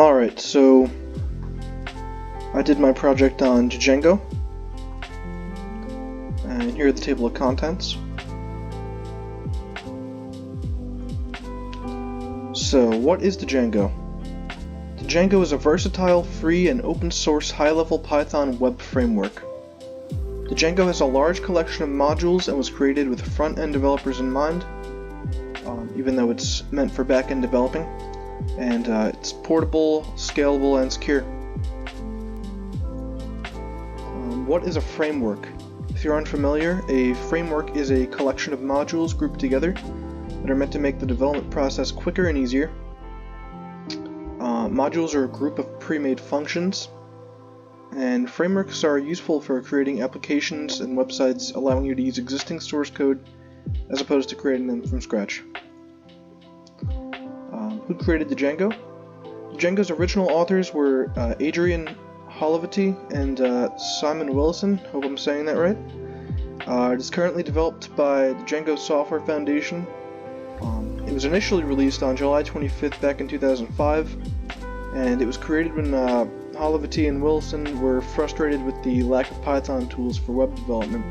Alright, so I did my project on Django, and here are the table of contents. So, what is Django? Django is a versatile, free, and open-source high-level Python web framework. Django has a large collection of modules and was created with front-end developers in mind, even though it's meant for back-end developing. And it's portable, scalable, and secure. What is a framework? If you're unfamiliar, a framework is a collection of modules grouped together that are meant to make the development process quicker and easier. Modules are a group of pre-made functions, and frameworks are useful for creating applications and websites, allowing you to use existing source code as opposed to creating them from scratch. Who created Django? Django's original authors were Adrian Holovity and Simon Willison. Hope I'm saying that right. It is currently developed by the Django Software Foundation. It was initially released on July 25th back in 2005, and it was created when Holovity and Willison were frustrated with the lack of Python tools for web development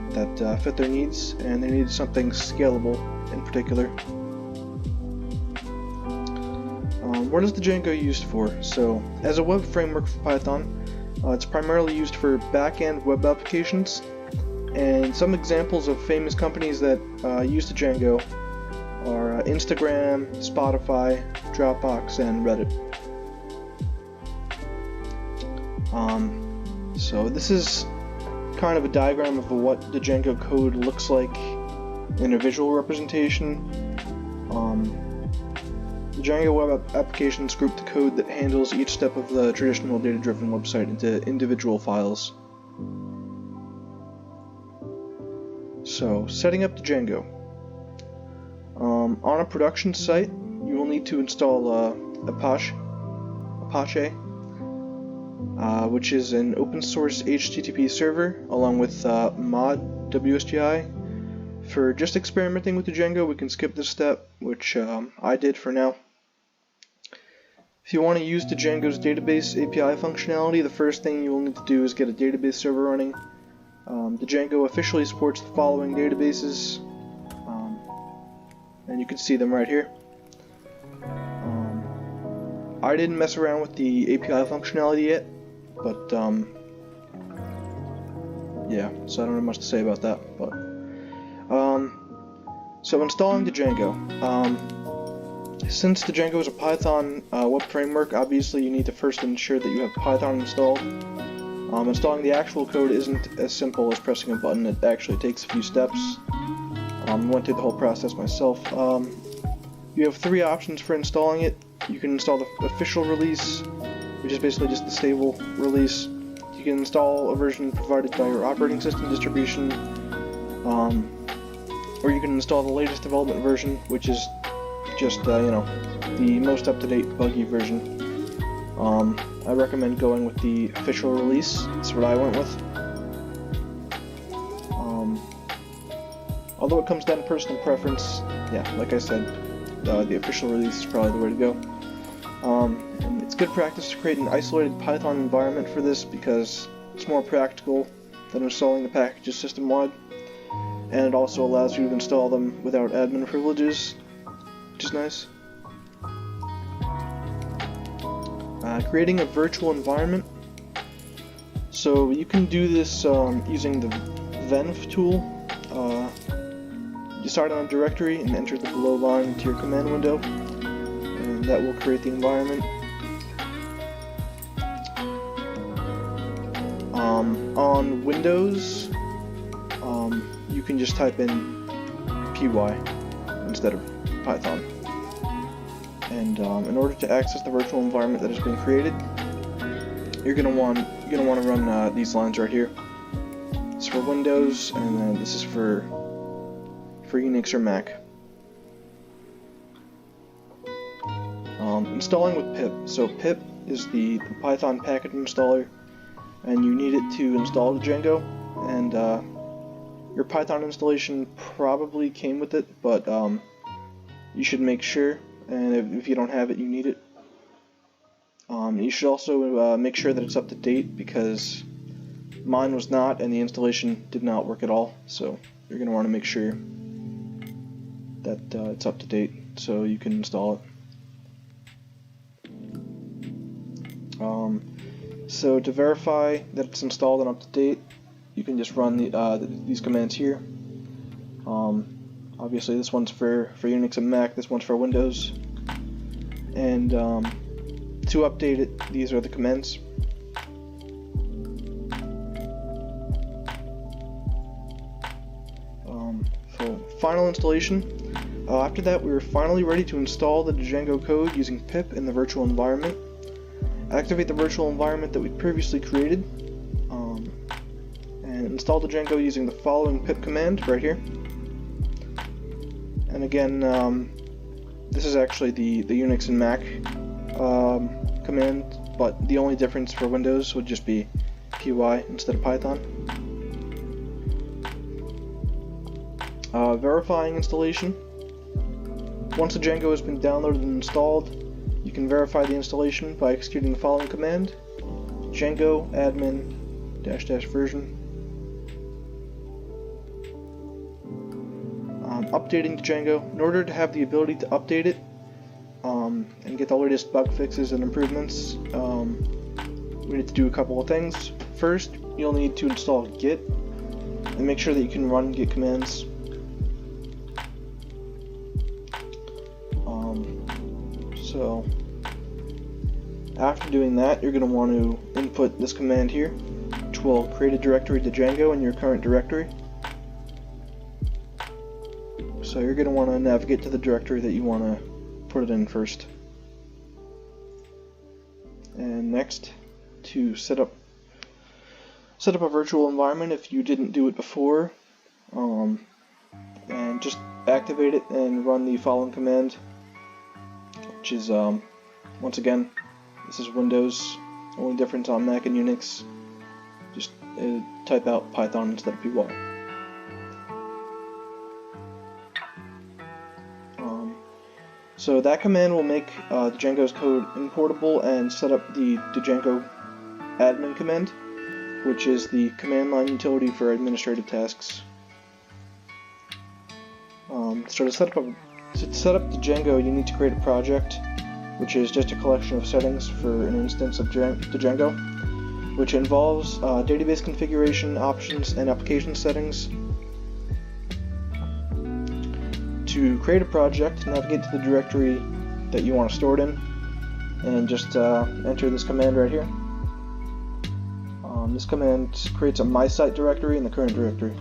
that fit their needs, and they needed something scalable in particular. What is the Django used for? So, as a web framework for Python, it's primarily used for back-end web applications, and some examples of famous companies that use the Django are Instagram, Spotify, Dropbox, and Reddit. So this is kind of a diagram of what the Django code looks like in a visual representation. The Django web applications group the code that handles each step of the traditional data-driven website into individual files. So, setting up the Django. On a production site, you will need to install Apache, which is an open-source HTTP server, along with mod WSGI. For just experimenting with the Django, we can skip this step, which I did for now. If you want to use the Django's database API functionality, the first thing you will need to do is get a database server running. The Django officially supports the following databases, and you can see them right here. I didn't mess around with the API functionality yet, but yeah, so I don't have much to say about that. But so installing the Django. Since the Django is a Python web framework, obviously you need to first ensure that you have Python installed. Installing the actual code isn't as simple as pressing a button. It actually takes a few steps. I went through the whole process myself. You have three options for installing it. You can install the official release, which is basically just the stable release. You can install a version provided by your operating system distribution, or you can install the latest development version, which is just the most up-to-date buggy version. I recommend going with the official release. That's what I went with. Although it comes down to personal preference, yeah, like I said, the official release is probably the way to go. And it's good practice to create an isolated Python environment for this because it's more practical than installing the packages system-wide, and it also allows you to install them without admin privileges, which is nice. Creating a virtual environment. So you can do this using the venv tool. You start on a directory and enter the below line into your command window, and that will create the environment. On Windows, you can just type in py instead of Python. And in order to access the virtual environment that has been created, you're gonna want to run these lines right here. It's for Windows, and then this is for Unix or Mac. Installing with pip. So pip is the Python package installer, and you need it to install the Django. And your Python installation probably came with it, but you should make sure. And if you don't have it, you need it. You should also make sure that it's up to date, because mine was not, and the installation did not work at all. So you're going to want to make sure that it's up to date so you can install it. So to verify that it's installed and up to date, you can just run these commands here. Obviously this one's for Unix and Mac, this one's for Windows. And to update it, these are the commands. So final installation. After that, we were finally ready to install the Django code using pip in the virtual environment. Activate the virtual environment that we previously created, and install the Django using the following pip command right here. And again, this is actually the Unix and Mac command, but the only difference for Windows would just be py instead of Python. Verifying installation. Once the Django has been downloaded and installed, you can verify the installation by executing the following command: Django admin -- version. Updating the Django. In order to have the ability to update it and get the latest bug fixes and improvements, we need to do a couple of things. First, you'll need to install Git and make sure that you can run Git commands. So after doing that, you're going to want to input this command here, which will create a directory to Django in your current directory. So you're going to want to navigate to the directory that you want to put it in first. And next, to set up a virtual environment if you didn't do it before, and just activate it and run the following command, which is, once again, this is Windows. Only difference on Mac and Unix, just type out Python instead of py. So that command will make the Django's code importable and set up the Django admin command, which is the command line utility for administrative tasks. So to set up the Django, you need to create a project, which is just a collection of settings for an instance of Django, which involves database configuration, options, and application settings. To create a project, navigate to the directory that you want to store it in, and just enter this command right here. This command creates a my site directory in the current directory.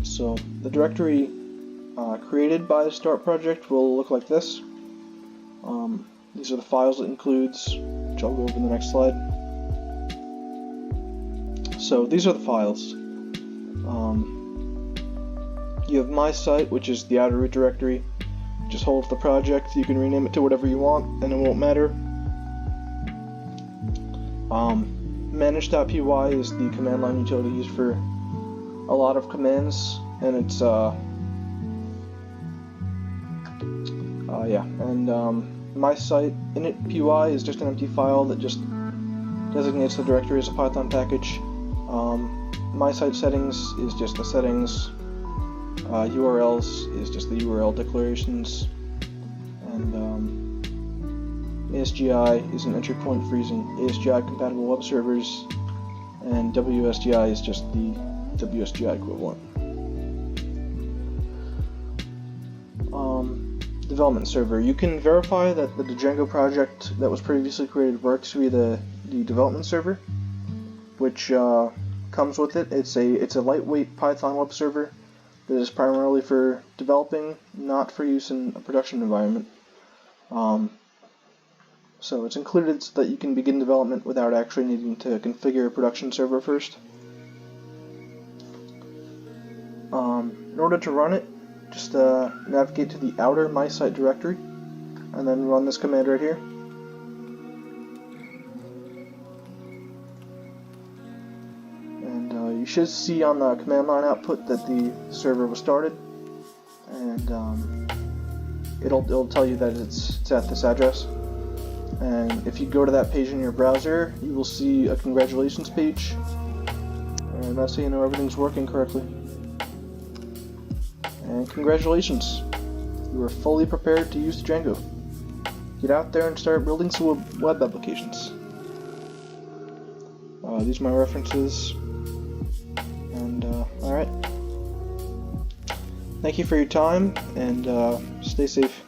So the directory created by the start project will look like this. These are the files it includes, which I'll go over in the next slide. So these are the files. You have my site, which is the outer root directory, just holds the project. You can rename it to whatever you want, and it won't matter. Manage.py is the command line utility used for a lot of commands, and it's my site init.py is just an empty file that just designates the directory as a Python package. My site settings is just the settings. URLs is just the URL declarations, and ASGI is an entry point for using ASGI compatible web servers, and WSGI is just the WSGI equivalent. Development server. You can verify that the Django project that was previously created works via the development server, which comes with it. It's a lightweight Python web server that is primarily for developing, not for use in a production environment. So it's included so that you can begin development without actually needing to configure a production server first. In order to run it, just navigate to the outer my site directory, and then run this command right here. You should see on the command line output that the server was started, and it'll tell you that it's at this address. And if you go to that page in your browser, you will see a congratulations page, and that's how you know everything's working correctly. And congratulations, you are fully prepared to use Django. Get out there and start building some web applications. These are my references, and alright. Thank you for your time, and stay safe.